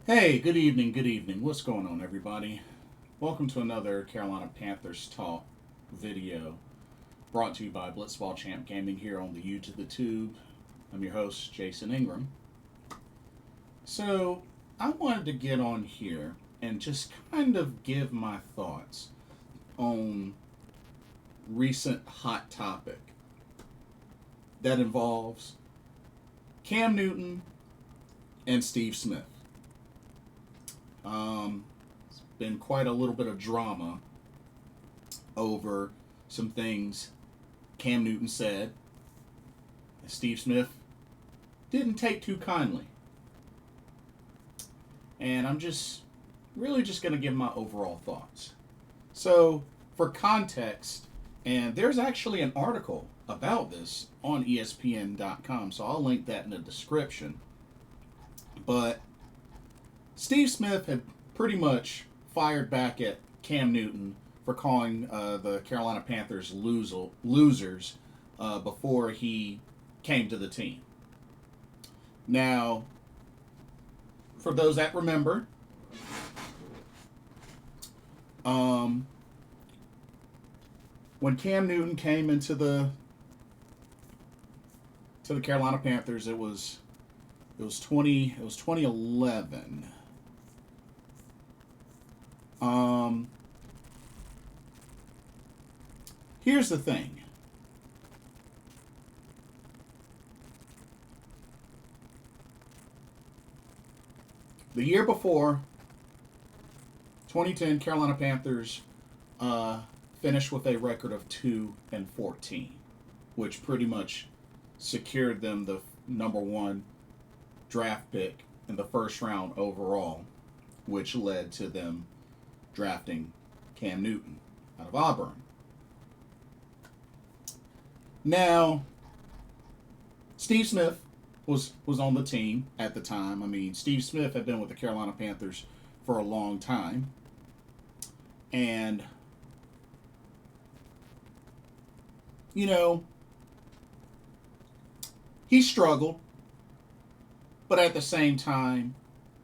Hey, good evening, good evening. What's going on, everybody? Welcome to another Carolina Panthers Talk video brought to you by Blitzball Champ Gaming here on the U to the Tube. I'm your host, Jason Ingram. So, I wanted to get on here and just kind of give my thoughts on recent hot topic that involves Cam Newton and Steve Smith. It's been quite a little bit of drama over some things Cam Newton said, and Steve Smith didn't take too kindly. And I'm just really just going to give my overall thoughts. So, for context, and there's actually an article about this on ESPN.com, so I'll link that in the description. But Steve Smith had pretty much fired back at Cam Newton for calling the Carolina Panthers losers before he came to the team. Now, for those that remember, when Cam Newton came into the Carolina Panthers, it was 2011. Here's the thing. The year before, 2010, Carolina Panthers finished with a record of 2-14, which pretty much secured them the number one draft pick in the first round overall, which led to them drafting Cam Newton out of Auburn. Now, Steve Smith was on the team at the time. I mean, Steve Smith had been with the Carolina Panthers for a long time. And, you know, he struggled. But at the same time,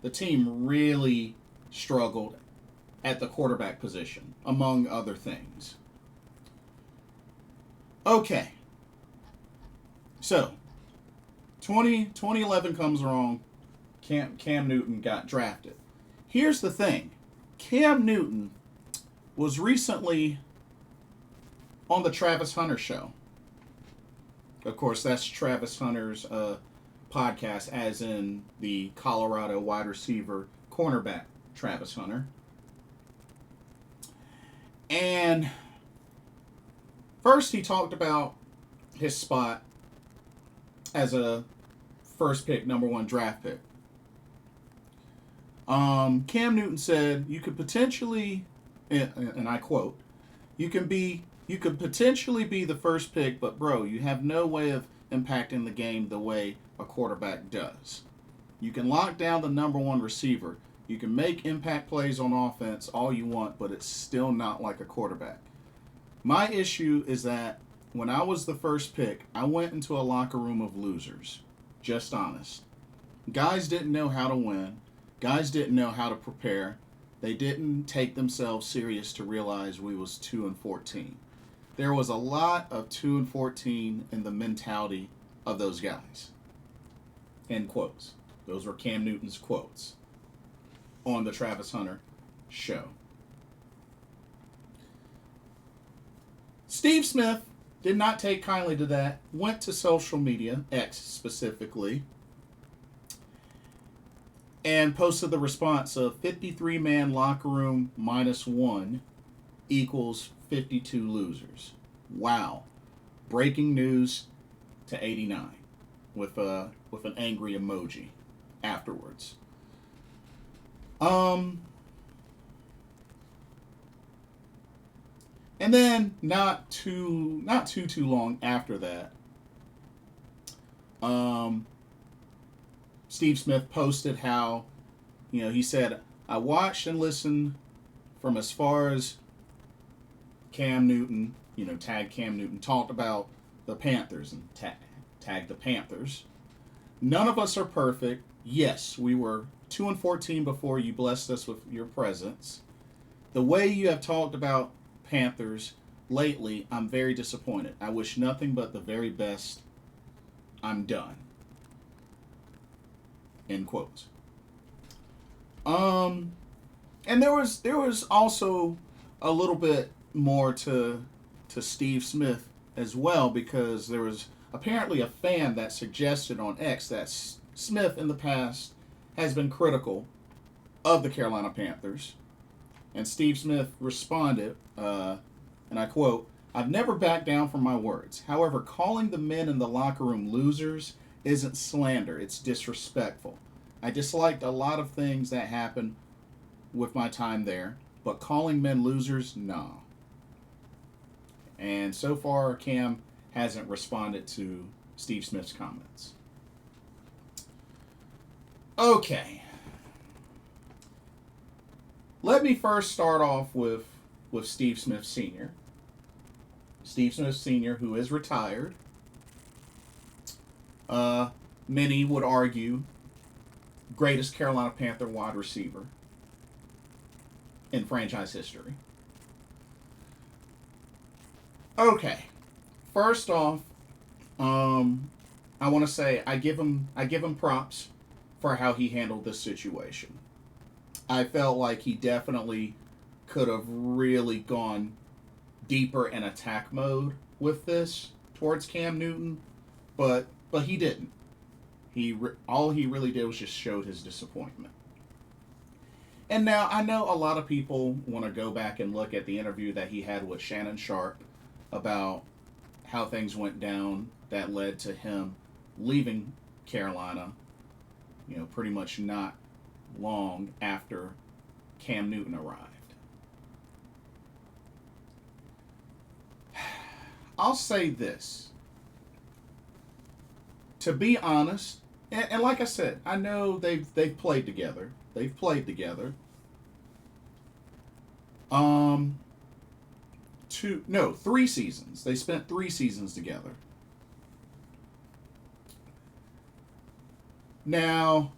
the team really struggled at the quarterback position, among other things. Okay. So, 2011 comes along. Cam Newton got drafted. Here's the thing. Cam Newton was recently on the Travis Hunter show. Of course, that's Travis Hunter's podcast, as in the Colorado wide receiver cornerback Travis Hunter. And first he talked about his spot as a first pick, number one draft pick. Cam Newton said you could potentially, and I quote, you could potentially be the first pick, but bro, you have no way of impacting the game the way a quarterback does. You can lock down the number one receiver. You can make impact plays on offense all you want, but it's still not like a quarterback. My issue is that when I was the first pick, I went into a locker room of losers. Just honest. Guys didn't know how to win. Guys didn't know how to prepare. They didn't take themselves serious to realize we was 2-14. There was a lot of 2-14 in the mentality of those guys. End quotes. Those were Cam Newton's quotes on the Travis Hunter show. Steve Smith did not take kindly to that, went to social media, X specifically, and posted the response of 53-man locker room minus one equals 52 losers. Wow. Breaking news to 89 with an angry emoji afterwards. And then not too long after that, Steve Smith posted how, he said, I watched and listened from as far as Cam Newton, tagged Cam Newton, talked about the Panthers and tagged the Panthers. None of us are perfect. Yes, we were 2-14 before you blessed us with your presence. The way you have talked about Panthers lately, I'm very disappointed. I wish nothing but the very best. I'm done. End quotes. And there was also a little bit more to Steve Smith as well, because there was apparently a fan that suggested on X that Smith in the past has been critical of the Carolina Panthers, and Steve Smith responded, and I quote, "I've never backed down from my words. However, calling the men in the locker room losers isn't slander, it's disrespectful. I disliked a lot of things that happened with my time there, but calling men losers, nah." And so far, Cam hasn't responded to Steve Smith's comments. Okay. Let me first start off with Steve Smith Sr. Steve Smith Sr., who is retired. Many would argue greatest Carolina Panther wide receiver in franchise history. Okay, first off, I want to say I give him props for how he handled this situation. I felt like he definitely could have really gone deeper in attack mode with this towards Cam Newton, but he didn't. All he really did was just showed his disappointment. And now I know a lot of people want to go back and look at the interview that he had with Shannon Sharpe about how things went down that led to him leaving Carolina, pretty much not long after Cam Newton arrived. I'll say this. To be honest, and like I said, I know they've played together. They've played together. 3 seasons. They spent 3 seasons together. Now,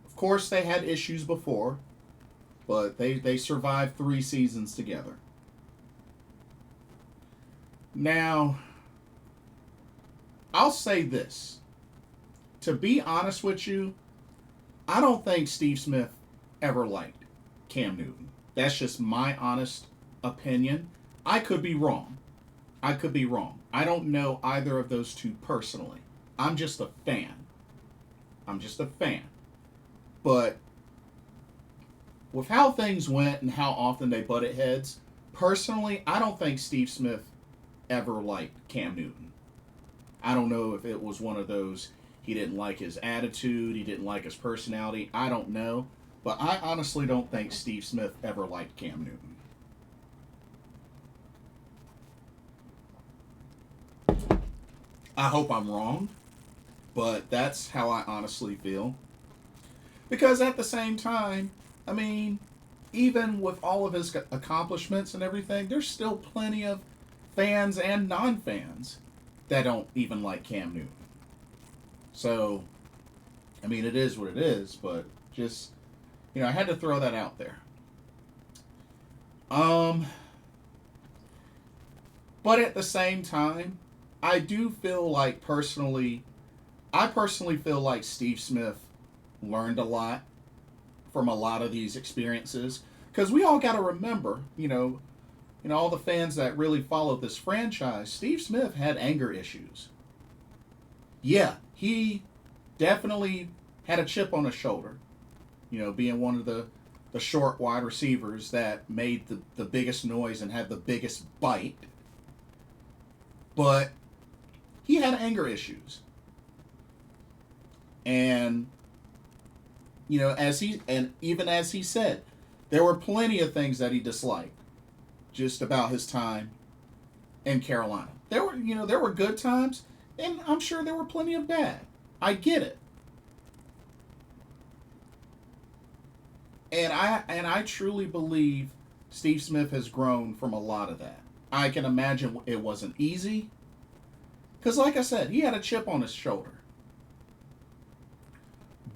of course, they had issues before, but they survived 3 seasons together. Now, I'll say this. To be honest with you, I don't think Steve Smith ever liked Cam Newton. That's just my honest opinion. I could be wrong. I don't know either of those two personally. I'm just a fan. But with how things went and how often they butted heads, personally, I don't think Steve Smith ever liked Cam Newton. I don't know if it was one of those, he didn't like his attitude, he didn't like his personality, I don't know. But I honestly don't think Steve Smith ever liked Cam Newton. I hope I'm wrong, but that's how I honestly feel. Because at the same time, I mean, even with all of his accomplishments and everything, there's still plenty of fans and non-fans that don't even like Cam Newton. So, I mean, it is what it is, but just, I had to throw that out there. But at the same time, I do feel like I personally feel like Steve Smith learned a lot from a lot of these experiences. Because we all got to remember, all the fans that really followed this franchise, Steve Smith had anger issues. Yeah, he definitely had a chip on his shoulder, being one of the short wide receivers that made the biggest noise and had the biggest bite. But he had anger issues. And, even as he said, there were plenty of things that he disliked just about his time in Carolina. There were good times, and I'm sure there were plenty of bad. I get it. And I truly believe Steve Smith has grown from a lot of that. I can imagine it wasn't easy. Because like I said, he had a chip on his shoulder.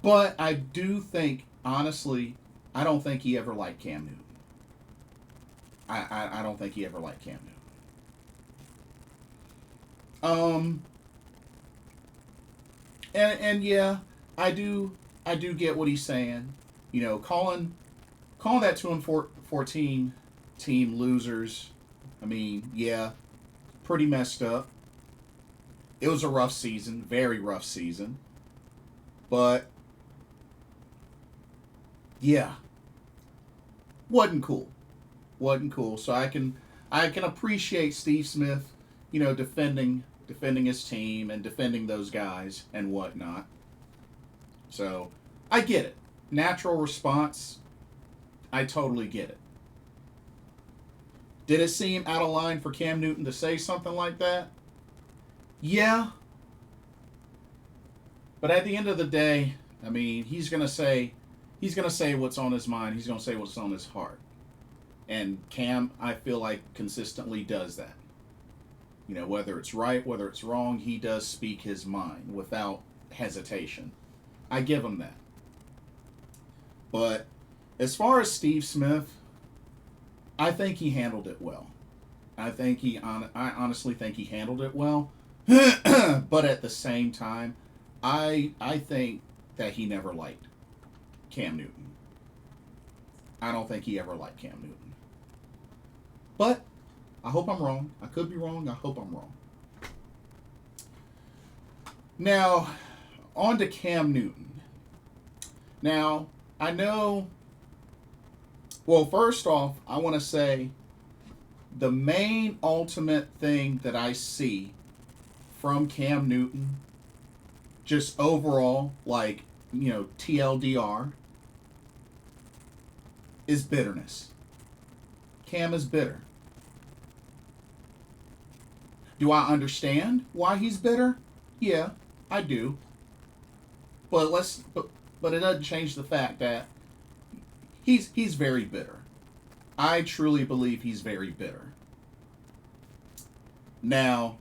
But I do think, honestly, I don't think he ever liked Cam Newton. I don't think he ever liked Cam Newton. Um, and yeah, I do get what he's saying. You know, calling that 2-14 team losers. I mean, yeah, pretty messed up. It was a rough season, very rough season. But yeah, wasn't cool. Wasn't cool. So I can appreciate Steve Smith, defending his team and defending those guys and whatnot. So I get it. Natural response. I totally get it. Did it seem out of line for Cam Newton to say something like that? Yeah, but at the end of the day, I mean, he's gonna say what's on his mind. He's gonna say what's on his heart. And Cam, I feel like consistently does that. Whether it's right, whether it's wrong, he does speak his mind without hesitation. I give him that. But as far as Steve Smith, I think he handled it well. I honestly think he handled it well. But at the same time, I think that he never liked Cam Newton. I don't think he ever liked Cam Newton. But I hope I'm wrong. I could be wrong. I hope I'm wrong. Now, on to Cam Newton. Now, I know. Well, first off, I want to say the main ultimate thing that I see from Cam Newton, just overall, like, TLDR, is bitterness. Cam is bitter. Do I understand why he's bitter? Yeah, I do. But it doesn't change the fact that he's very bitter. I truly believe he's very bitter. Now,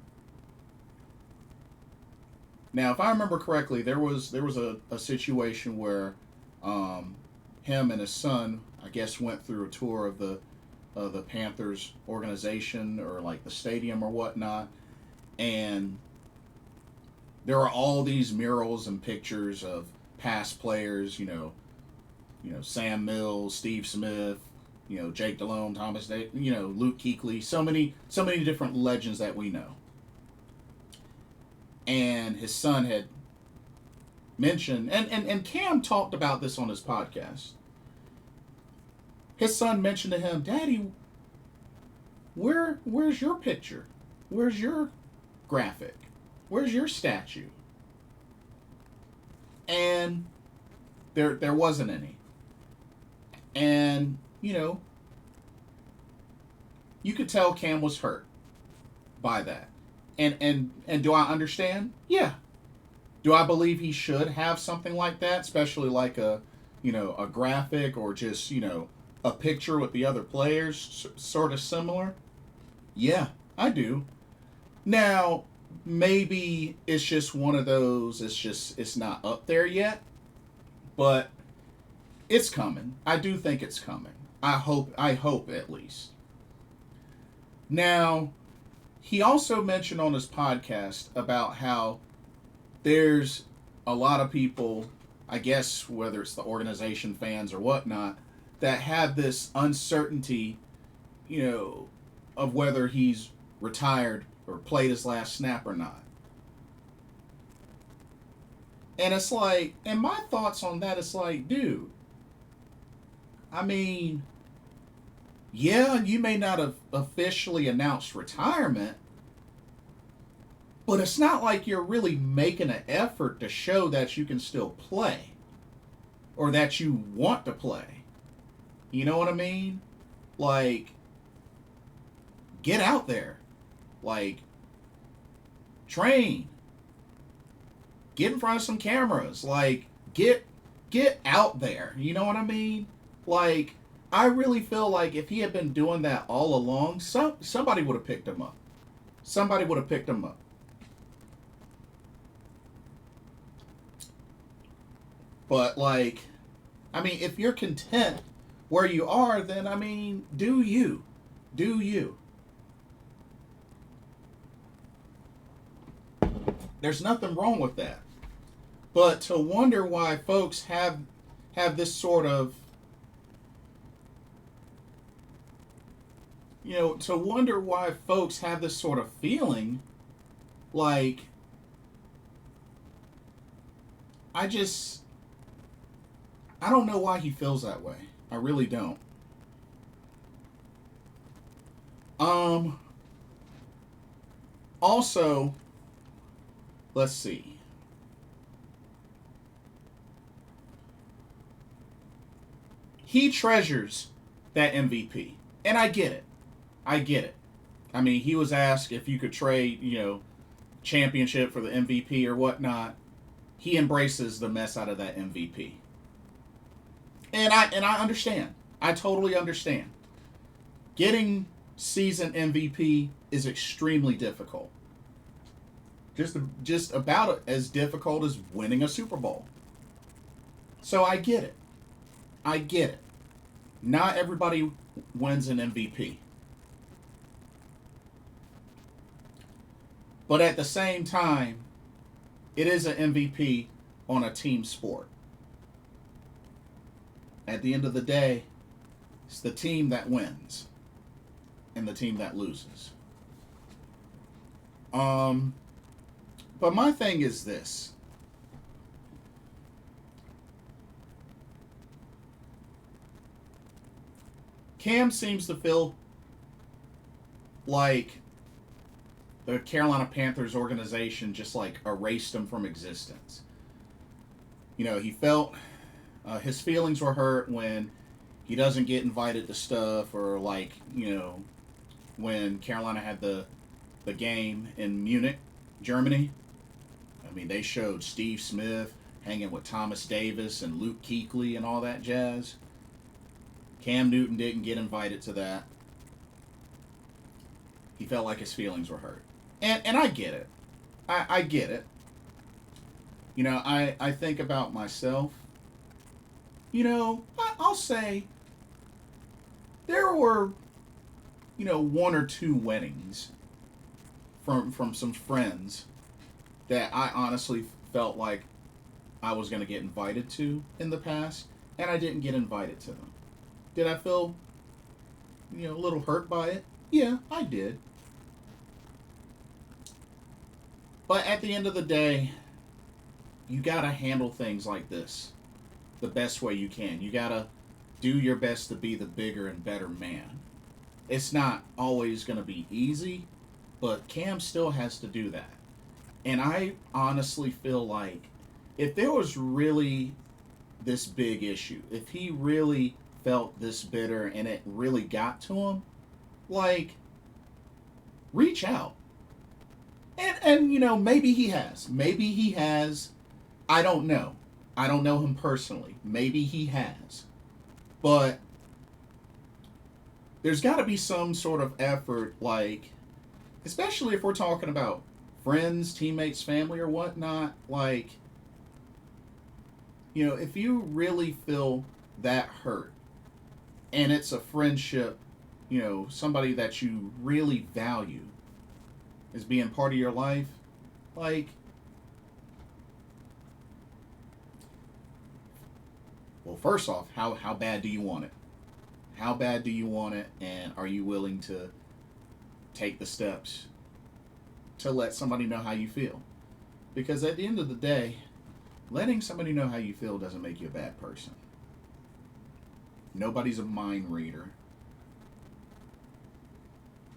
if I remember correctly, there was a situation where him and his son, I guess, went through a tour of the Panthers organization or like the stadium or whatnot, and there are all these murals and pictures of past players, Sam Mills, Steve Smith, Jake Delhomme, Thomas Day, Luke Kuechly, so many different legends that we know. And his son had mentioned, and Cam talked about this on his podcast. His son mentioned to him, "Daddy, where's your picture? Where's your graphic? Where's your statue?" And there wasn't any. And, you could tell Cam was hurt by that. And do I understand? Yeah. Do I believe he should have something like that, especially like a graphic or just, a picture with the other players, sort of similar? Yeah, I do. Now, maybe it's just one of those, it's not up there yet, but it's coming. I do think it's coming. I hope at least. Now, he also mentioned on his podcast about how there's a lot of people, I guess, whether it's the organization fans or whatnot, that have this uncertainty, of whether he's retired or played his last snap or not. And it's like, and my thoughts on that is like, dude, I mean, yeah, you may not have officially announced retirement, but it's not like you're really making an effort to show that you can still play or that you want to play. You know what I mean? Like, get out there. Like, train. Get in front of some cameras. Like, get out there. You know what I mean? Like, I really feel like if he had been doing that all along, somebody would have picked him up. Somebody would have picked him up. But like, I mean, if you're content where you are, then I mean, do you, do you? There's nothing wrong with that. But to wonder why folks have this sort of, to wonder why folks have this sort of feeling like, I just, I don't know why he feels that way. I really don't. Um Also, let's see. He treasures that MVP. And I get it. I get it. I mean, he was asked if you could trade, championship for the MVP or whatnot. He embraces the mess out of that MVP. And I understand. I totally understand. Getting season MVP is extremely difficult. Just about as difficult as winning a Super Bowl. So I get it. I get it. Not everybody wins an MVP. But at the same time, it is an MVP on a team sport. At the end of the day, it's the team that wins and the team that loses. Um, but my thing is this. Cam seems to feel like the Carolina Panthers organization just like erased him from existence. He felt his feelings were hurt when he doesn't get invited to stuff, or like, when Carolina had the game in Munich, Germany. I mean, they showed Steve Smith hanging with Thomas Davis and Luke Kuechly and all that jazz. Cam Newton didn't get invited to that. He felt like his feelings were hurt. And I get it. I get it. I think about myself. I'll say there were, one or two weddings from some friends that I honestly felt like I was going to get invited to in the past, and I didn't get invited to them. Did I feel, a little hurt by it? Yeah, I did. But at the end of the day, you got to handle things like this the best way you can. You got to do your best to be the bigger and better man. It's not always going to be easy, but Cam still has to do that. And I honestly feel like if there was really this big issue, if he really felt this bitter and it really got to him, like, reach out. And maybe he has. Maybe he has. I don't know. I don't know him personally. Maybe he has. But there's got to be some sort of effort, like, especially if we're talking about friends, teammates, family, or whatnot. Like, if you really feel that hurt and it's a friendship, somebody that you really value as being part of your life, like, well, first off, how bad do you want it? How bad do you want it, and are you willing to take the steps to let somebody know how you feel? Because at the end of the day, letting somebody know how you feel doesn't make you a bad person. Nobody's a mind reader.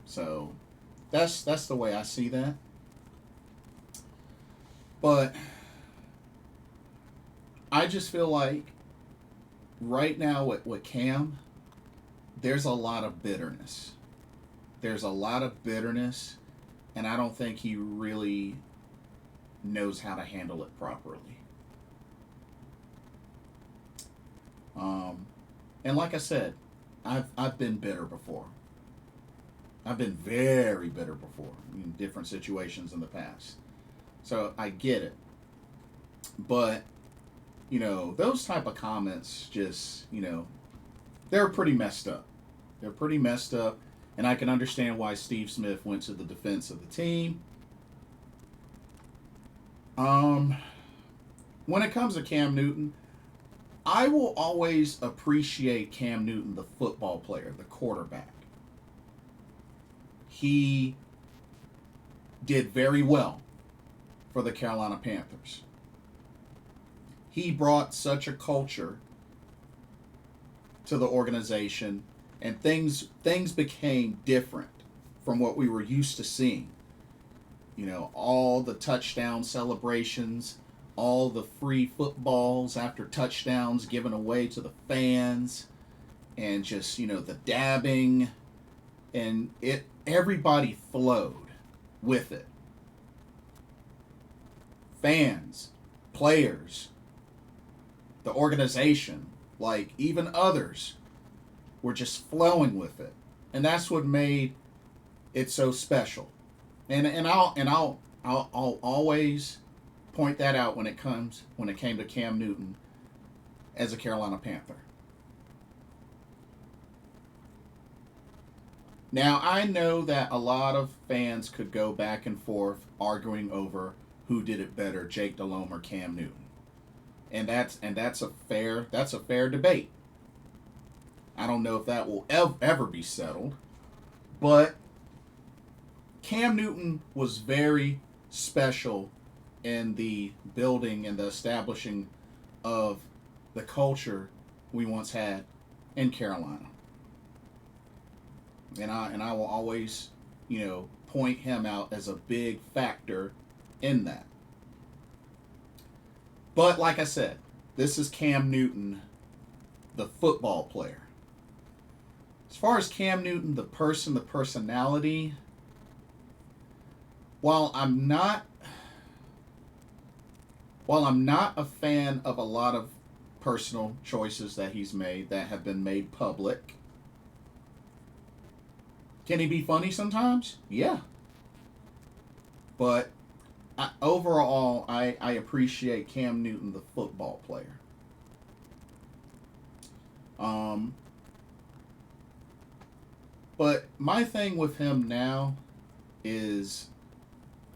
So that's the way I see that. But I just feel like right now with Cam, there's a lot of bitterness. There's a lot of bitterness, and I don't think he really knows how to handle it properly. And like I said, I've been bitter before. I've been very bitter before in different situations in the past. So I get it. But those type of comments just, they're pretty messed up. They're pretty messed up. And I can understand why Steve Smith went to the defense of the team. When it comes to Cam Newton, I will always appreciate Cam Newton, the football player, the quarterback. He did very well for the Carolina Panthers. He brought such a culture to the organization, and things became different from what we were used to seeing. All the touchdown celebrations, all the free footballs after touchdowns given away to the fans, and just, the dabbing, and everybody flowed with it. Fans, players, the organization, like even others, were just flowing with it, and that's what made it so special. And I'll always point that out when it came to Cam Newton as a Carolina Panther. Now, I know that a lot of fans could go back and forth arguing over who did it better, Jake Delhomme or Cam Newton. And that's a fair debate. I don't know if that will ever be settled, but Cam Newton was very special in the building and the establishing of the culture we once had in Carolina. And I will always, point him out as a big factor in that. But like I said, this is Cam Newton, the football player. As far as Cam Newton, the person, the personality, while I'm not a fan of a lot of personal choices that he's made that have been made public, can he be funny sometimes? Yeah. But overall, I appreciate Cam Newton, the football player. But my thing with him now is,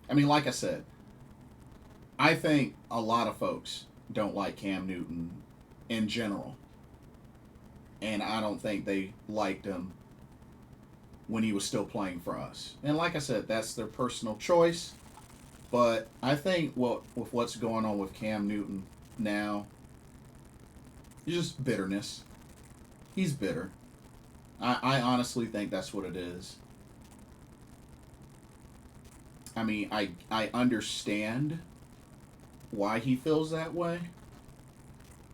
like I said, I think a lot of folks don't like Cam Newton in general. And I don't think they liked him when he was still playing for us. And like I said, that's their personal choice. But I think with what's going on with Cam Newton now, it's just bitterness. He's bitter. I honestly think that's what it is. I understand why he feels that way.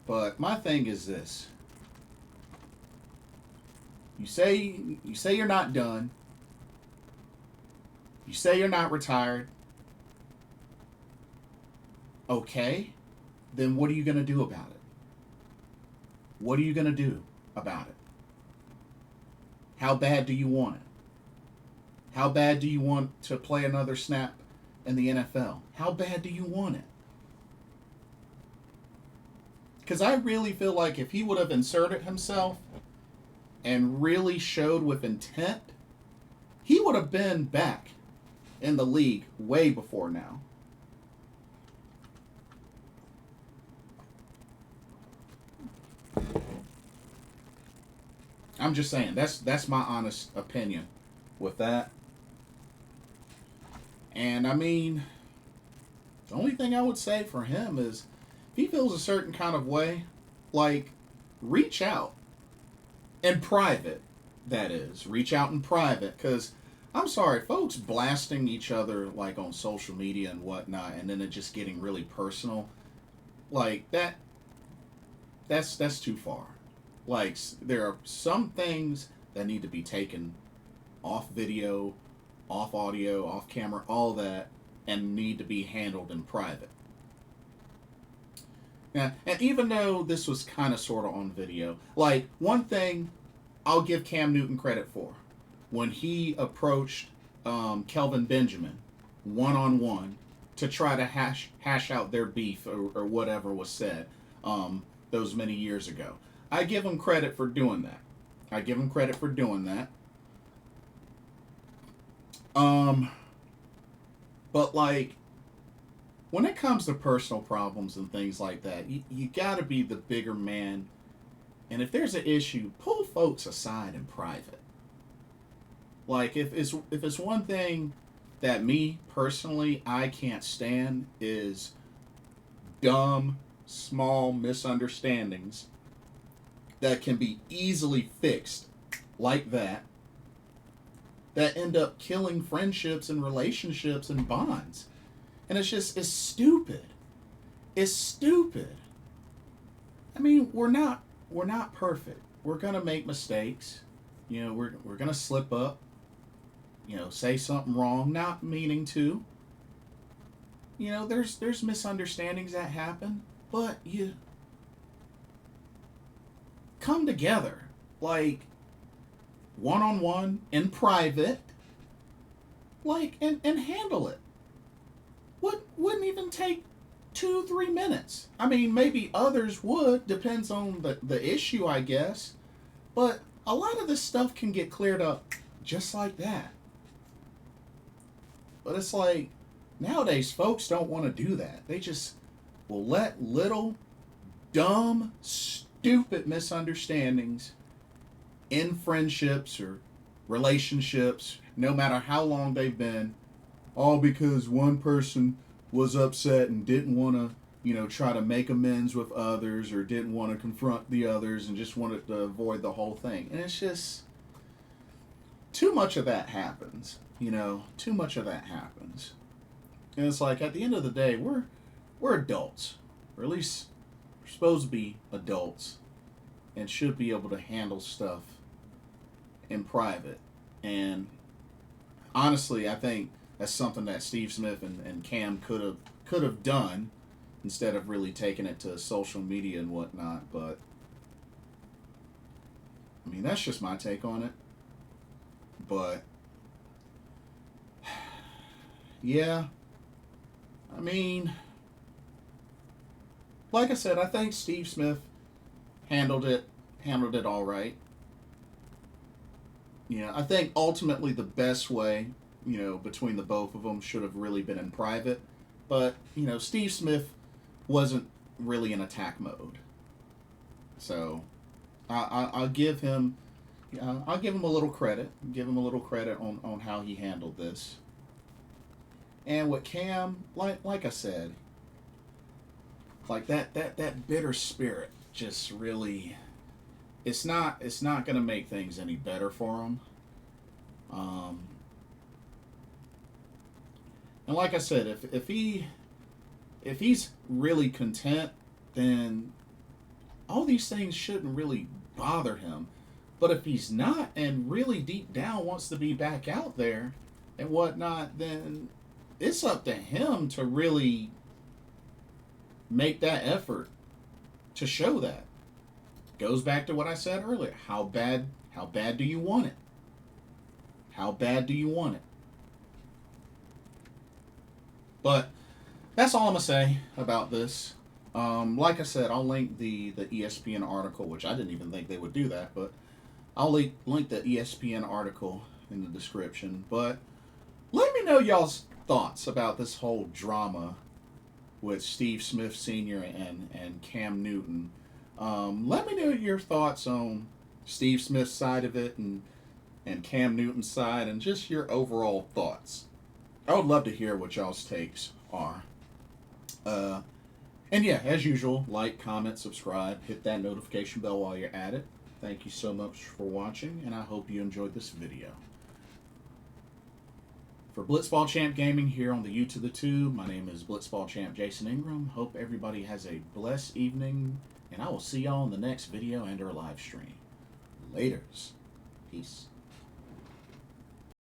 But my thing is this. You say you're not done. You say you're not retired. Okay. Then what are you going to do about it? What are you going to do about it? How bad do you want it? How bad do you want to play another snap in the NFL? How bad do you want it? Because I really feel like if he would have inserted himself and really showed with intent, he would have been back in the league way before now. I'm just saying, that's my honest opinion with that. And the only thing I would say for him is, if he feels a certain kind of way, reach out in private, that is. Reach out in private, because I'm sorry, folks blasting each other, on social media and whatnot, and then it just getting really personal, that's too far. There are some things that need to be taken off video, off audio, off camera, all that, and need to be handled in private. Yeah, and even though this was kind of sort of on video, one thing I'll give Cam Newton credit for, when he approached Kelvin Benjamin one-on-one to try to hash out their beef or whatever was said, those many years ago. I give him credit for doing that. I give him credit for doing that. Um, but like when it comes to personal problems and things like that, you got to be the bigger man. And if there's an issue, pull folks aside in private. Like if it's one thing that me personally I can't stand is dumb small misunderstandings that can be easily fixed like that end up killing friendships and relationships and bonds. And it's stupid. It's stupid. I mean, we're not perfect. We're gonna make mistakes. We're gonna slip up. Say something wrong, not meaning to. There's misunderstandings that happen, but you come together, like one on one in private, like and handle it. Wouldn't even take 2-3 minutes. I mean, maybe others would, depends on the issue, I guess. But a lot of this stuff can get cleared up just like that. But it's like nowadays folks don't want to do that. They just will let little dumb, stupid misunderstandings in friendships or relationships, no matter how long they've been, all because one person was upset and didn't want to, try to make amends with others or didn't want to confront the others and just wanted to avoid the whole thing. And it's just too much of that happens, too much of that happens. And it's like at the end of the day, we're adults, or at least we're supposed to be adults and should be able to handle stuff in private. And honestly, I think that's something that Steve Smith and Cam could have done instead of really taking it to social media and whatnot. But I mean, that's just my take on it. But yeah, I mean, like I said, I think Steve Smith handled it all right. I think ultimately the best way, between the both of them should have really been in private. But, Steve Smith wasn't really in attack mode. So I'll give him a little credit. Give him a little credit on how he handled this. And with Cam, like I said, like that bitter spirit just really, it's not gonna make things any better for him. Um, and like I said, if he's really content, then all these things shouldn't really bother him. But if he's not and really deep down wants to be back out there and whatnot, then it's up to him to really make that effort to show that. Goes back to what I said earlier. How bad do you want it? How bad do you want it? But that's all I'm gonna say about this. Like I said, I'll link the ESPN article, which I didn't even think they would do that, but I'll link the ESPN article in the description. But let me know y'all's thoughts about this whole drama with Steve Smith Sr. and Cam Newton. Let me know your thoughts on Steve Smith's side of it and Cam Newton's side and just your overall thoughts. I would love to hear what y'all's takes are. And yeah, as usual, like, comment, subscribe, hit that notification bell while you're at it. Thank you so much for watching, and I hope you enjoyed this video. For Blitzball Champ Gaming here on the U to the Tube, my name is Blitzball Champ Jason Ingram. Hope everybody has a blessed evening, and I will see y'all in the next video and or live stream. Laters. Peace.